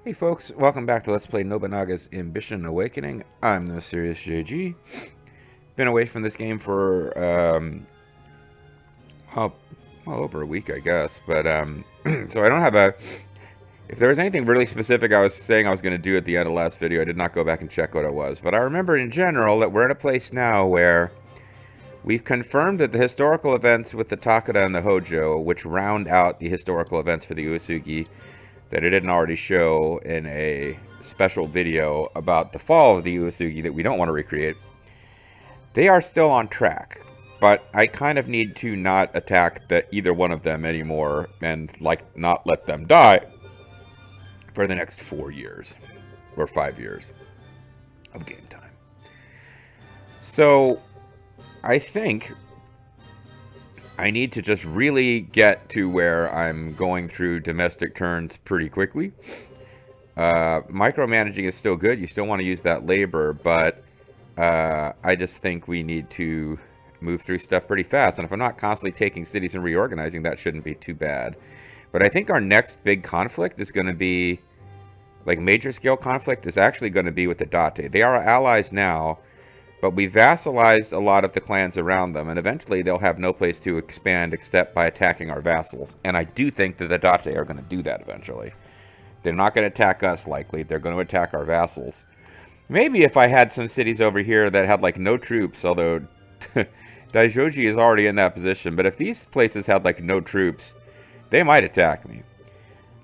Hey folks, welcome back to Let's Play Nobunaga's Ambition Awakening. I'm the Serious JG. Been away from this game for, well, over a week, I guess. But, so I don't have a... If there was anything really specific I was saying I was going to do at the end of the last video, I did not go back and check what it was. But I remember in general that we're in a place now where we've confirmed that the historical events with the Takeda and the Hōjō, which round out the historical events for the Uesugi, that it didn't already show in a special video about the fall of the Uesugi that we don't want to recreate, they are still on track. But I kind of need to not attack either one of them anymore and, like, not let them die for the next 4 years or 5 years of game time. So I think I need to just really get to where I'm going through domestic turns pretty quickly. Micromanaging is still good. You still want to use that labor, but I just think we need to move through stuff pretty fast. And if I'm not constantly taking cities and reorganizing, that shouldn't be too bad. But I think our next big conflict is going to be, like major scale conflict, is actually going to be with the Date. They are our allies now, but we vassalized a lot of the clans around them, and eventually they'll have no place to expand except by attacking our vassals. And I do think that the Date are going to do that eventually. They're not going to attack us, likely. They're going to attack our vassals. Maybe if I had some cities over here that had, like, no troops, although Daijoji is already in that position, but if these places had, like, no troops, they might attack me.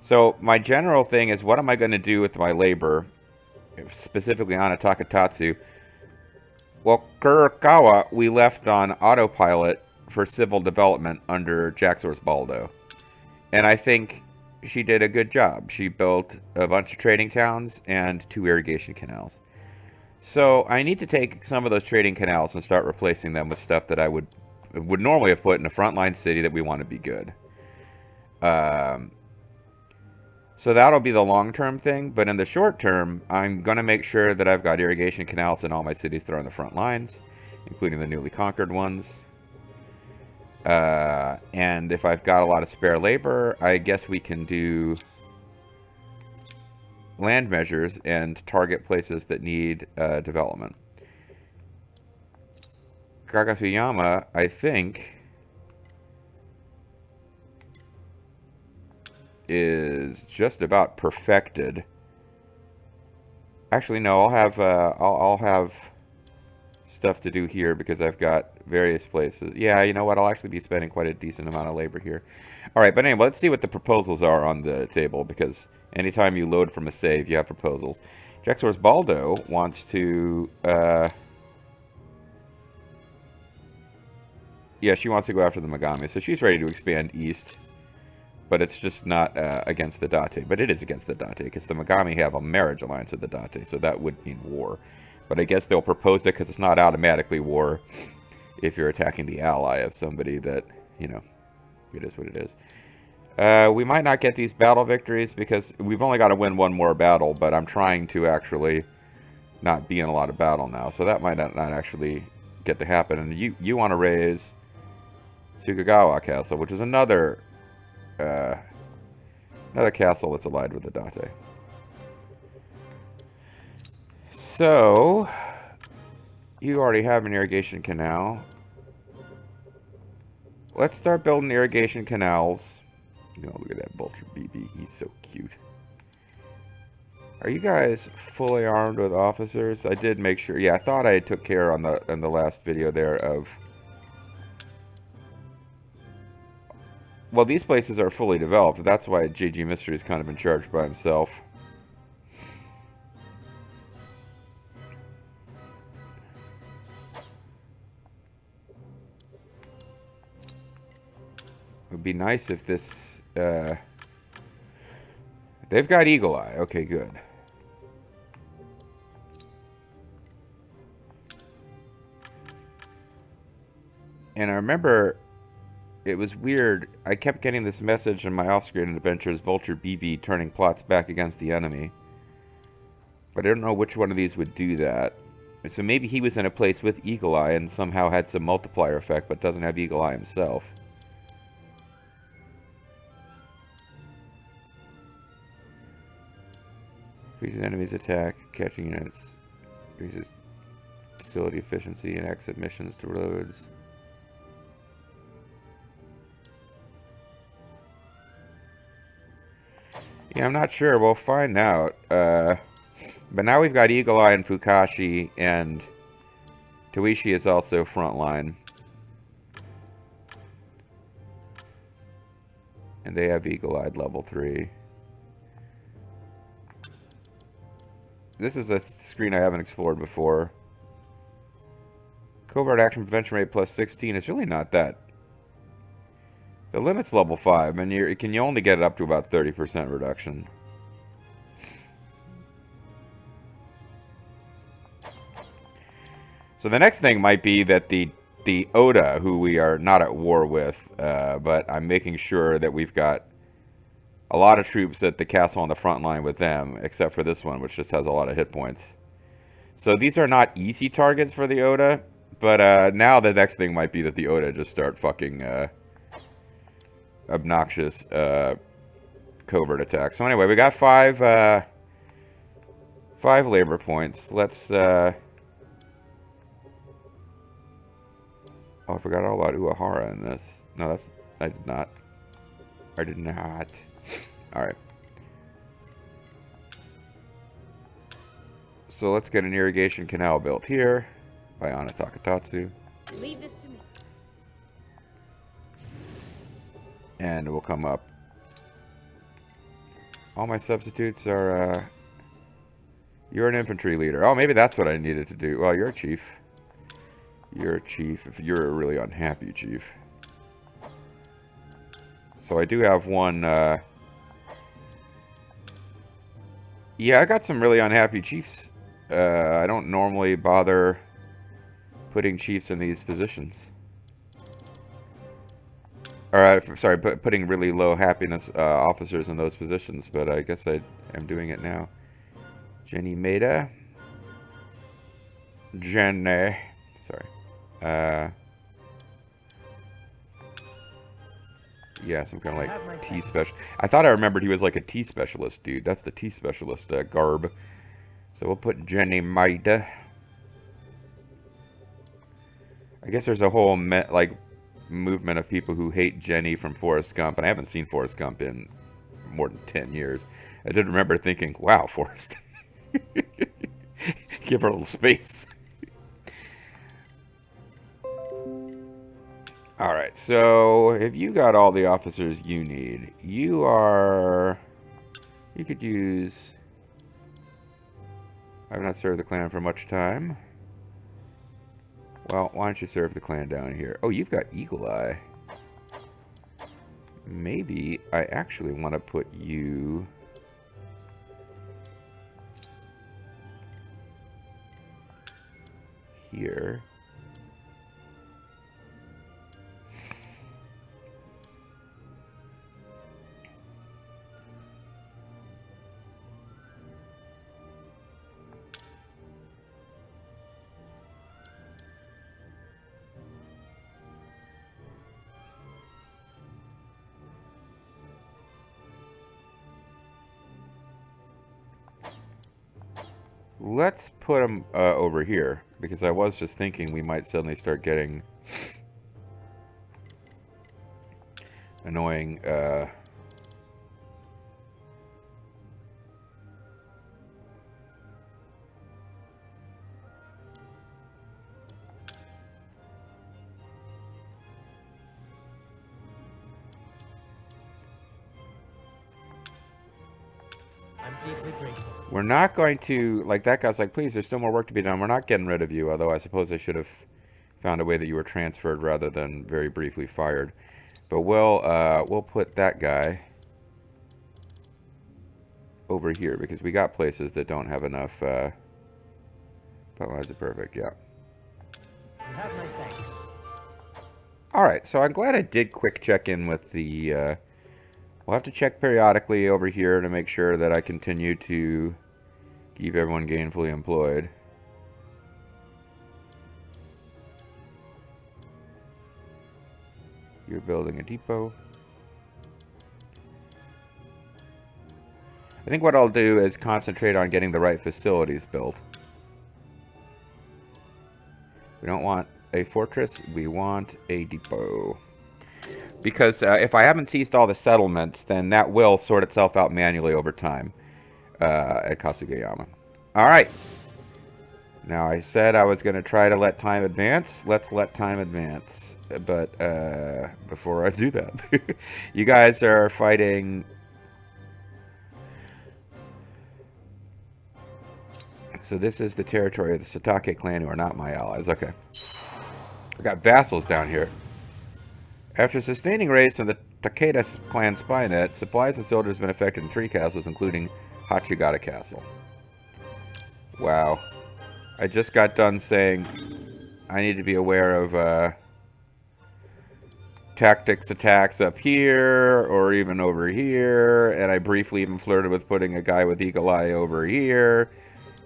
So my general thing is, what am I going to do with my labor, specifically on Takatatsu? Well, Kurokawa, we left on autopilot for civil development under Jaxor's Baldo. And I think she did a good job. She built a bunch of trading towns and 2 irrigation canals. So I need to take some of those trading canals and start replacing them with stuff that I would normally have put in a frontline city that we want to be good. So that'll be the long-term thing, but in the short term, I'm going to make sure that I've got irrigation canals in all my cities that are on the front lines, including the newly conquered ones. And if I've got a lot of spare labor, I guess we can do land measures and target places that need development. Kagasuyama, I think, is just about perfected. Actually, no, I'll have stuff to do here because I've got various places. Yeah, you know what? I'll actually be spending quite a decent amount of labor here. All right, but anyway, let's see what the proposals are on the table, because anytime you load from a save, you have proposals. Jaxor's Baldo wants to... yeah, she wants to go after the Megami, so she's ready to expand east. But it's just not against the Date. But it is against the Date, because the Megami have a marriage alliance with the Date, so that would mean war. But I guess they'll propose it because it's not automatically war if you're attacking the ally of somebody that, you know, it is what it is. We might not get these battle victories because we've only got to win one more battle, but I'm trying to actually not be in a lot of battle now, so that might not actually get to happen. And you want to raise Sugagawa Castle, which is another castle that's allied with the Date. So, you already have an irrigation canal. Let's start building irrigation canals. You know, look at that Vulture BB. He's so cute. Are you guys fully armed with officers? I did make sure. Yeah, I thought I took care on the last video there of... Well, these places are fully developed. That's why JG Mystery is kind of in charge by himself. It would be nice if this... they've got Eagle Eye. Okay, good. And I remember... It was weird. I kept getting this message in my off-screen adventures, Vulture BB turning plots back against the enemy. But I don't know which one of these would do that. So maybe he was in a place with Eagle Eye and somehow had some multiplier effect, but doesn't have Eagle Eye himself. Increases enemies attack, catching units, increases facility efficiency and exit missions to roads. Yeah, I'm not sure. We'll find out. But now we've got Eagle Eye and Fukashi, and Toishi is also frontline. And they have Eagle Eye level 3. This is a screen I haven't explored before. Covert action prevention rate plus 16. It's really not that. The limit's level 5, and you only get it up to about 30% reduction. So the next thing might be that the Oda, who we are not at war with, but I'm making sure that we've got a lot of troops at the castle on the front line with them, except for this one, which just has a lot of hit points. So these are not easy targets for the Oda, but now the next thing might be that the Oda just start fucking obnoxious covert attacks. So anyway, we got five labor points. Let's... Oh, I forgot all about Uehara in this. No, that's... I did not. I did not. Alright. So let's get an irrigation canal built here by Ana Takatatsu. Leave this to me. And we'll come up. All my substitutes are... You're an infantry leader. Oh, maybe that's what I needed to do. Well, you're a chief. You're a chief. If you're a really unhappy chief. So I do have one... Yeah, I got some really unhappy chiefs. I don't normally bother putting chiefs in these positions. Or, sorry, putting really low happiness officers in those positions, but I guess I am doing it now. Jenny Maeda. Jenny. Sorry. Yeah, some kind of like tea special. I thought I remembered he was like a tea specialist, dude. That's the tea specialist garb. So we'll put Jenny Maeda. I guess there's a whole movement of people who hate Jenny from Forrest Gump, and I haven't seen Forrest Gump in more than 10 years. I did remember thinking, wow, Forrest. Give her a little space. Alright, so if you got all the officers you need, you could use... I've not served the clan for much time. Well, why don't you serve the clan down here? Oh, you've got Eagle Eye. Maybe I actually want to put you... here. Let's put them over here, because I was just thinking we might suddenly start getting annoying I'm deeply grateful. We're not going to, like, that guy's like, please, there's still more work to be done. We're not getting rid of you, although I suppose I should have found a way that you were transferred rather than very briefly fired. But we'll put that guy over here, because we got places that don't have enough, oh, is it perfect? Yeah. You have my thanks. Alright, so I'm glad I did quick check in with the, we'll have to check periodically over here to make sure that I continue to keep everyone gainfully employed. You're building a depot. I think what I'll do is concentrate on getting the right facilities built. We don't want a fortress, we want a depot. Because if I haven't seized all the settlements, then that will sort itself out manually over time at Kasugayama. Alright. Now, I said I was going to try to let time advance. Let's let time advance. But before I do that, you guys are fighting... So this is the territory of the Satake clan, who are not my allies. Okay. We got vassals down here. After sustaining raids from the Takeda clan spy net, supplies and soldiers have been affected in 3 castles, including Hachigata Castle. Wow. I just got done saying I need to be aware of tactics attacks up here or even over here, and I briefly even flirted with putting a guy with Eagle Eye over here.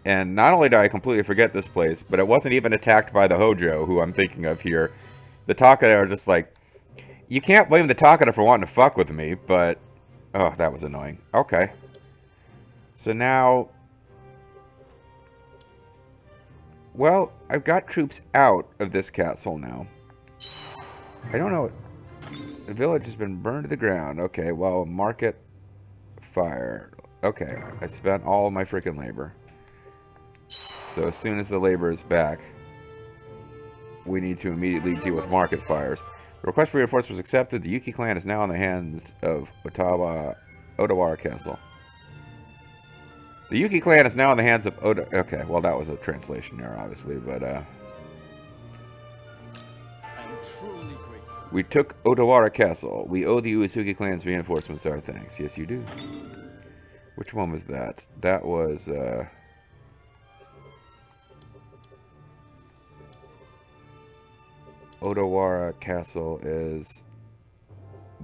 And not only did I completely forget this place, but it wasn't even attacked by the Hōjō, who I'm thinking of here. The Takeda are just like, you can't blame the Takeda for wanting to fuck with me, but... Oh, that was annoying. Okay. So now... Well, I've got troops out of this castle now. I don't know. The village has been burned to the ground. Okay, well, market fire. Okay, I spent all of my freaking labor. So as soon as the labor is back, we need to immediately deal with market fires. The request for reinforcements was accepted. The Yuki clan is now in the hands of Odawara Castle. The Yuki clan is now in the hands of Okay, well that was a translation error, obviously, but I'm truly grateful. we took Odawara Castle. We owe the Uesugi clan's reinforcements our thanks. Yes, you do. Which one was that? That was Odawara Castle is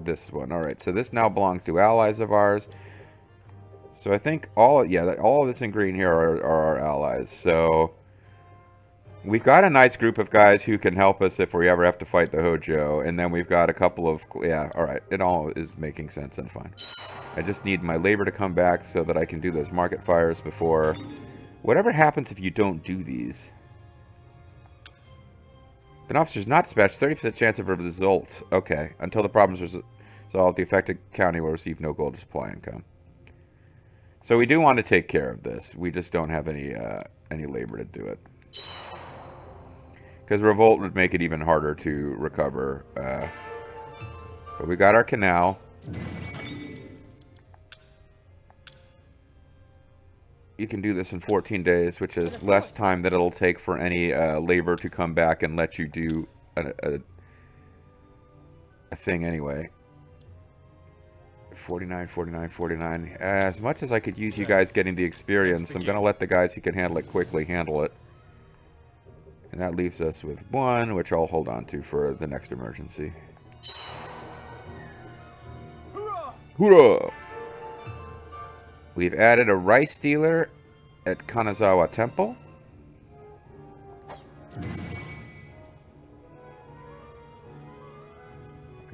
this one. Alright, so this now belongs to allies of ours. So I think all of this in green here are our allies. So we've got a nice group of guys who can help us if we ever have to fight the Hōjō. And then we've got a couple of... Yeah, alright. It all is making sense and fine. I just need my labor to come back so that I can do those market fires before... Whatever happens if you don't do these... If an officer is not dispatched, 30% chance of a result. Okay. Until the problem is resolved, the affected county will receive no gold supply income. So we do want to take care of this. We just don't have any labor to do it. Because revolt would make it even harder to recover. But we got our canal. You can do this in 14 days, which is less time than it'll take for any labor to come back and let you do a thing anyway. 49, 49, 49. As much as I could use you guys getting the experience, I'm going to let the guys who can handle it quickly handle it. And that leaves us with 1, which I'll hold on to for the next emergency. Hoorah! We've added a rice dealer at Kanazawa Temple. I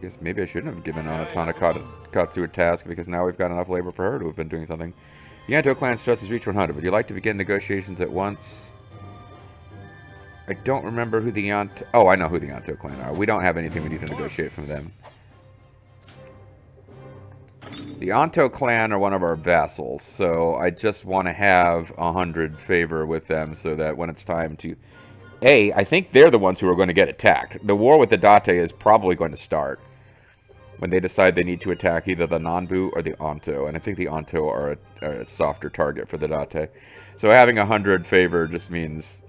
guess maybe I shouldn't have given Onatana Katsu a task, because now we've got enough labor for her to have been doing something. The Yanto clan's trust has reached 100. Would you like to begin negotiations at once? I don't remember who the Yanto... Oh, I know who the Yanto clan are. We don't have anything we need to negotiate from them. The Anto clan are one of our vassals, so I just want to have 100 favor with them so that when it's time to... I think they're the ones who are going to get attacked. The war with the Date is probably going to start when they decide they need to attack either the Nanbu or the Anto, and I think the Anto are a softer target for the Date. So having 100 favor just means...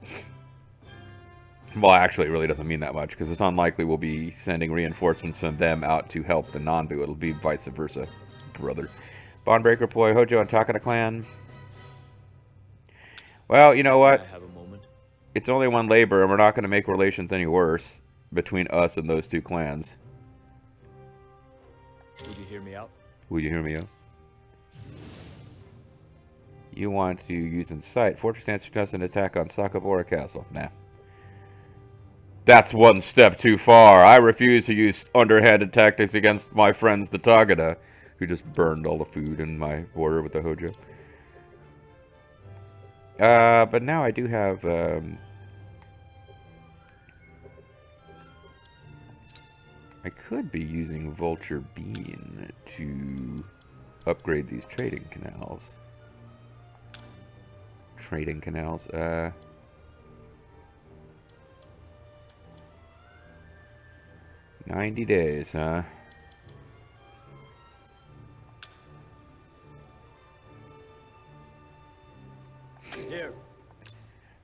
Well, actually, it really doesn't mean that much, because it's unlikely we'll be sending reinforcements from them out to help the Nanbu. It'll be vice versa. Brother. Bondbreaker ploy Hōjō and Takeda clan. Well, you know what? I have a moment. It's only 1 labor, and we're not going to make relations any worse between us and those 2 clans. Would you hear me out? Would you hear me out? You want to use Incite. Fortress answer test an attack on Sakabora Castle. Nah. That's 1 step too far. I refuse to use underhanded tactics against my friends, the Takeda. who just burned all the food in my border with the Hōjō. But now I do have, I could be using Vulture Bean to upgrade these trading canals. Trading canals, 90 days, huh? Here.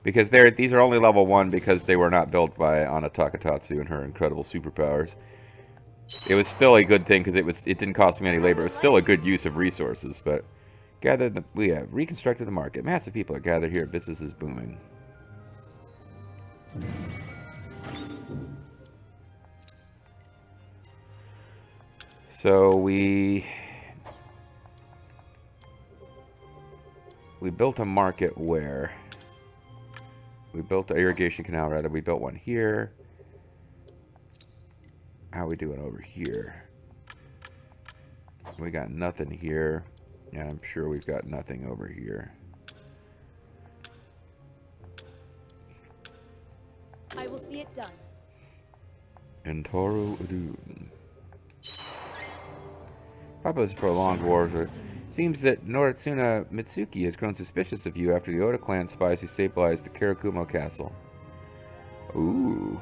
Because these are only level 1 because they were not built by Ana Takatatsu and her incredible superpowers. It was still a good thing because it didn't cost me any labor. It was still a good use of resources, but we have reconstructed the market. Massive people are gathered here. Business is booming. So we built a market where we built an irrigation canal, rather. We built one here. How we doing over here? We got nothing here. Yeah, I'm sure we've got nothing over here. I will see it done. In Toru Udun. Papa's prolonged wars. Seems that Noritsuna Mitsuki has grown suspicious of you after the Oda clan spies destabilized the Karakumo castle. Ooh.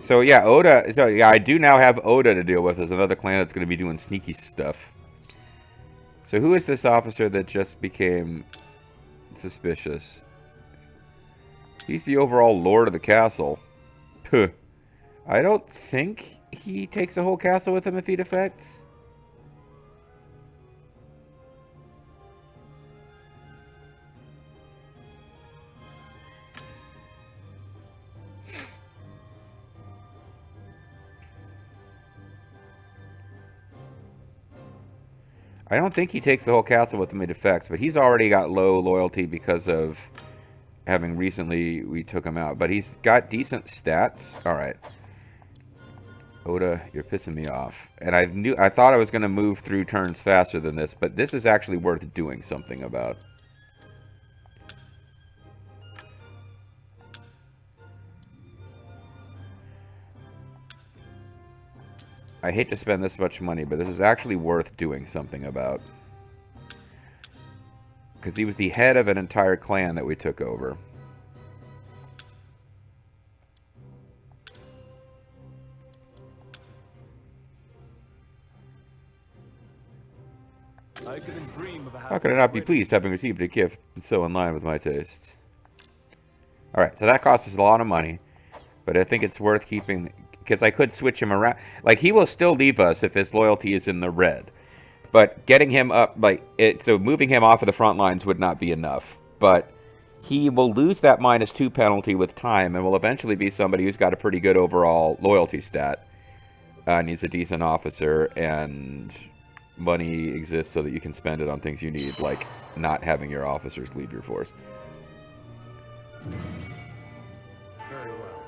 So yeah, Oda. So yeah, I do now have Oda to deal with as another clan that's going to be doing sneaky stuff. So who is this officer that just became suspicious? He's the overall lord of the castle. Puh. I don't think he takes the whole castle with him if he defects. I don't think he takes the whole castle with him in defects, but he's already got low loyalty because of having recently we took him out. But he's got decent stats. All right. Oda, you're pissing me off. And I thought I was going to move through turns faster than this, but this is actually worth doing something about. I hate to spend this much money, but this is actually worth doing something about. Because he was the head of an entire clan that we took over. I couldn't dream of a How could I not be pleased having received a gift so in line with my tastes? Alright, so that cost us a lot of money. But I think it's worth keeping, because I could switch him around. Like, he will still leave us if his loyalty is in the red. But getting him up, so moving him off of the front lines would not be enough. But he will lose that -2 penalty with time and will eventually be somebody who's got a pretty good overall loyalty stat. Needs a decent officer, and money exists so that you can spend it on things you need, like not having your officers leave your force. Very well.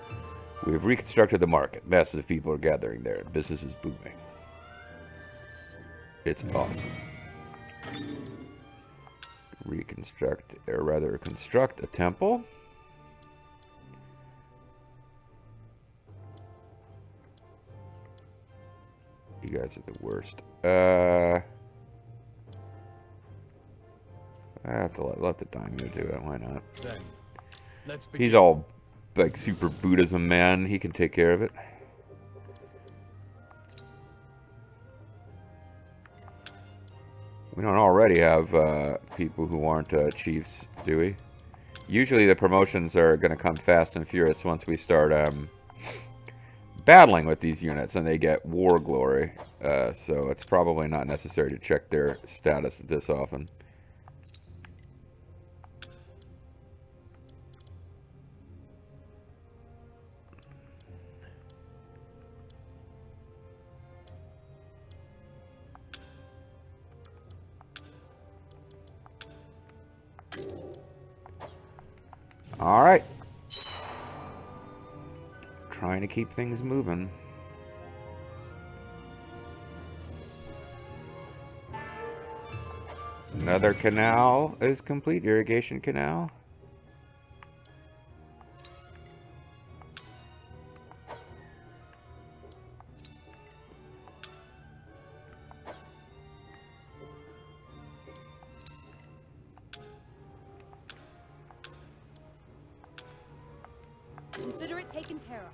We have reconstructed the market. Masses of people are gathering there. Business is booming. It's awesome. Construct a temple. You guys are the worst. I have to let the daimyo do it. Why not? Then, let's begin. He's all like super Buddhism man. He can take care of it. We don't already have people who aren't chiefs, do we? Usually the promotions are going to come fast and furious once we start battling with these units and they get war glory. So it's probably not necessary to check their status this often. Alright. Trying to keep things moving. Another canal is complete. Irrigation canal. Consider it taken care of.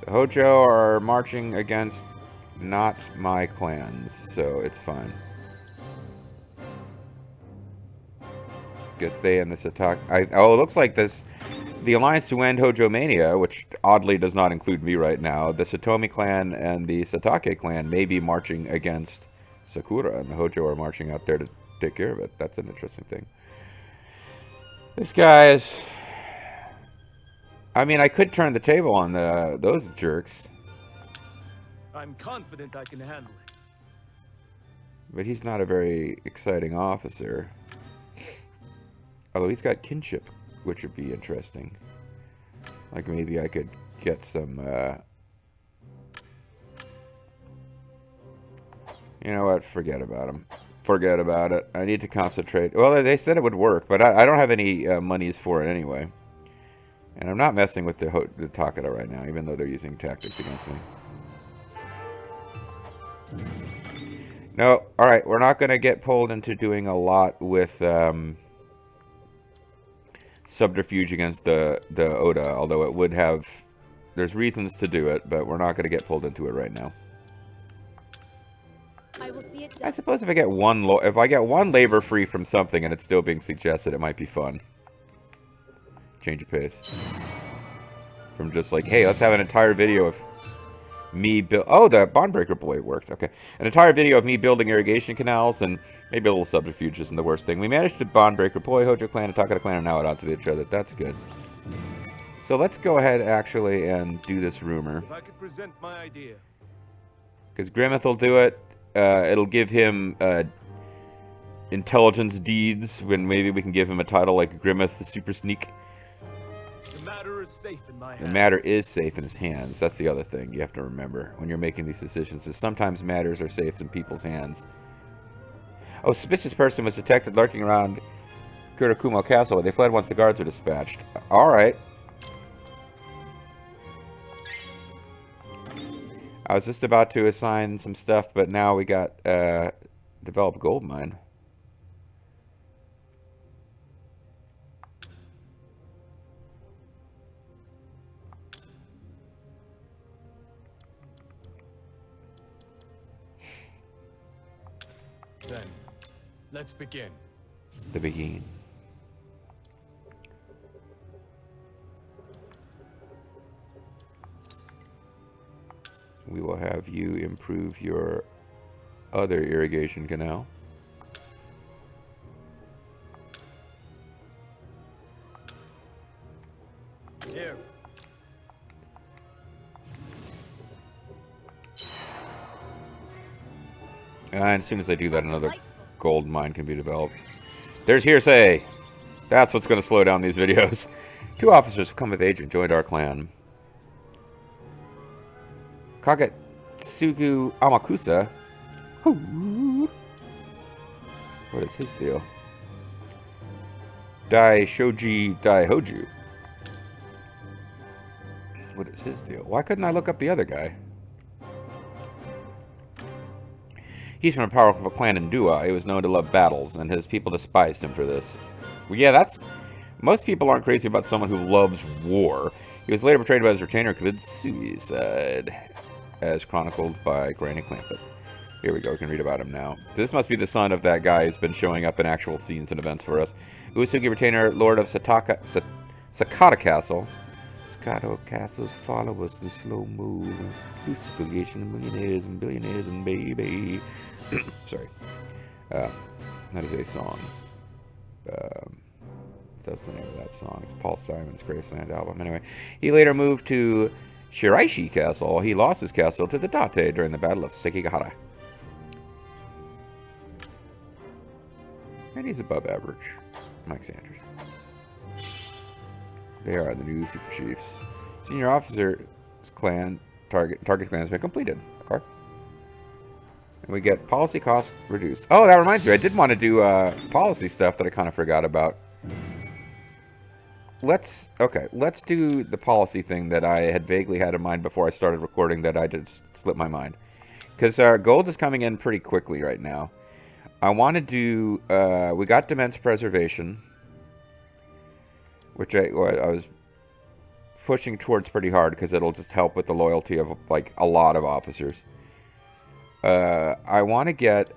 The Hōjō are marching against not my clans, so it's fine. Guess they and the Satake... Oh, it looks like this... The Alliance to End Hōjō Mania, which oddly does not include me right now, the Satomi clan and the Satake clan may be marching against Sakura, and the Hōjō are marching out there to take care of it. That's an interesting thing. This guy is... I mean, I could turn the table on those jerks. I'm confident I can handle it. But he's not a very exciting officer. Although he's got kinship, which would be interesting. Like maybe I could get some... You know what? Forget about him. Forget about it. I need to concentrate. Well, they said it would work, but I don't have any monies for it anyway. And I'm not messing with the Takeda right now, even though they're using tactics against me. No, alright, we're not going to get pulled into doing a lot with subterfuge against the Oda, although it would have... There's reasons to do it, but we're not going to get pulled into it right now. I will see it done. I suppose if I get one labor free from something and it's still being suggested, it might be fun. Change of pace. From just like, hey, let's have an entire video of me build... Oh, the Bondbreaker Boy worked. Okay. An entire video of me building irrigation canals and maybe a little subterfuge isn't the worst thing. We managed to Bondbreaker Boy, Hōjō clan, and Takeda clan are now at odds with each other. That's good. So let's go ahead, actually, and do this rumor. If I could present my idea. Because Grimmeth will do it. It'll give him intelligence deeds, when maybe we can give him a title like Grimmeth the Super Sneak. The matter is safe in my hands. The matter is safe in his hands. That's the other thing you have to remember when you're making these decisions, is sometimes matters are safe in people's hands. Oh, suspicious person was detected lurking around Kurakumo Castle. They fled once the guards were dispatched. Alright. I was just about to assign some stuff, but now we got develop gold mine. Then, let's begin. The begin. We will have you improve your other irrigation canal. Here. And as soon as I do that, another gold mine can be developed. There's hearsay! That's what's going to slow down these videos. 2 officers have come of age and joined our clan. Kagetsugu Amakusa. What is his deal? Dai Shoji Dai Hoju. What is his deal? Why couldn't I look up the other guy? He's from a powerful clan in Dua. He was known to love battles, and his people despised him for this. Well, yeah, that's... Most people aren't crazy about someone who loves war. He was later betrayed by his retainer and committed suicide, as chronicled by Granny Clampett. Here we go, we can read about him now. So this must be the son of that guy who's been showing up in actual scenes and events for us. Uesugi retainer, lord of Sakata Castle. Sakata Castle's followers, the slow move, loose affiliation of millionaires and billionaires and baby. Sorry. That is a song. That's the name of that song. It's Paul Simon's Graceland album. Anyway, he later moved to Shiraishi Castle. He lost his castle to the Date during the Battle of Sekigahara. And he's above average. Mike Sanders. They are the new Super Chiefs. Senior Officer's Clan target clan has been completed. Okay. And we get policy costs reduced. Oh, that reminds me. I did want to do policy stuff that I kind of forgot about. Let's do the policy thing that I had vaguely had in mind before I started recording that I just slipped my mind. Because our gold is coming in pretty quickly right now. I want to do, we got Demence Preservation, which I was pushing towards pretty hard because it'll just help with the loyalty of like a lot of officers. I want to get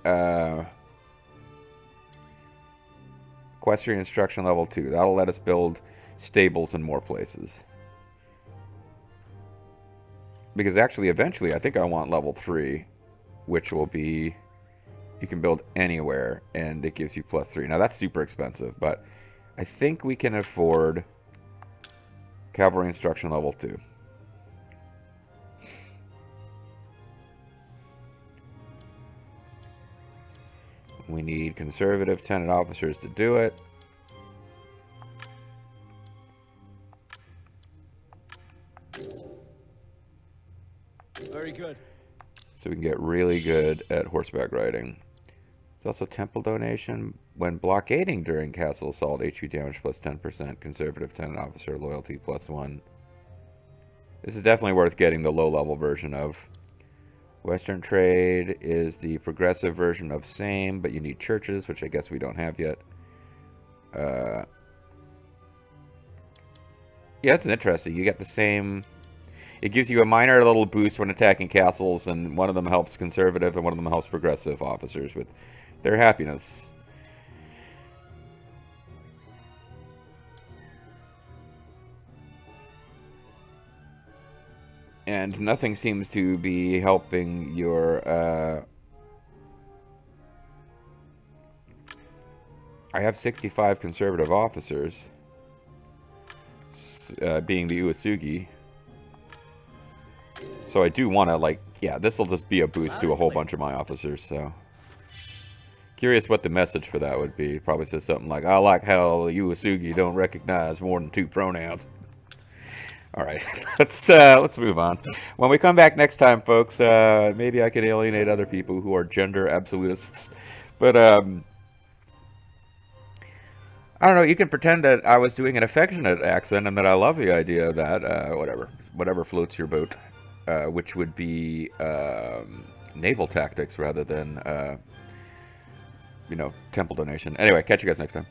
Equestrian Instruction Level 2. That'll let us build stables in more places. Because actually, eventually, I think I want level 3, which will be, you can build anywhere, and it gives you +3. Now, that's super expensive, but I think we can afford Cavalry Instruction Level 2. We need conservative tenant officers to do it. Very good. So we can get really good at horseback riding. There's also temple donation. When blockading during castle assault, HP damage plus 10%. Conservative tenant officer loyalty +1. This is definitely worth getting the low-level version of. Western trade is the progressive version of same, but you need churches, which I guess we don't have yet. Yeah, it's interesting. You get the same. It gives you a minor little boost when attacking castles, and one of them helps conservative and one of them helps progressive officers with their happiness. And nothing seems to be helping your, I have 65 conservative officers, being the Uesugi. So I do want to, like, yeah, this will just be a boost to a whole bunch of my officers, so. Curious what the message for that would be. Probably says something like, I like how the Uesugi don't recognize more than 2 pronouns. All right, let's move on. When we come back next time, folks, maybe I can alienate other people who are gender absolutists. But, I don't know, you can pretend that I was doing an affectionate accent and that I love the idea of that, whatever floats your boat. Which would be naval tactics rather than, temple donation. Anyway, catch you guys next time.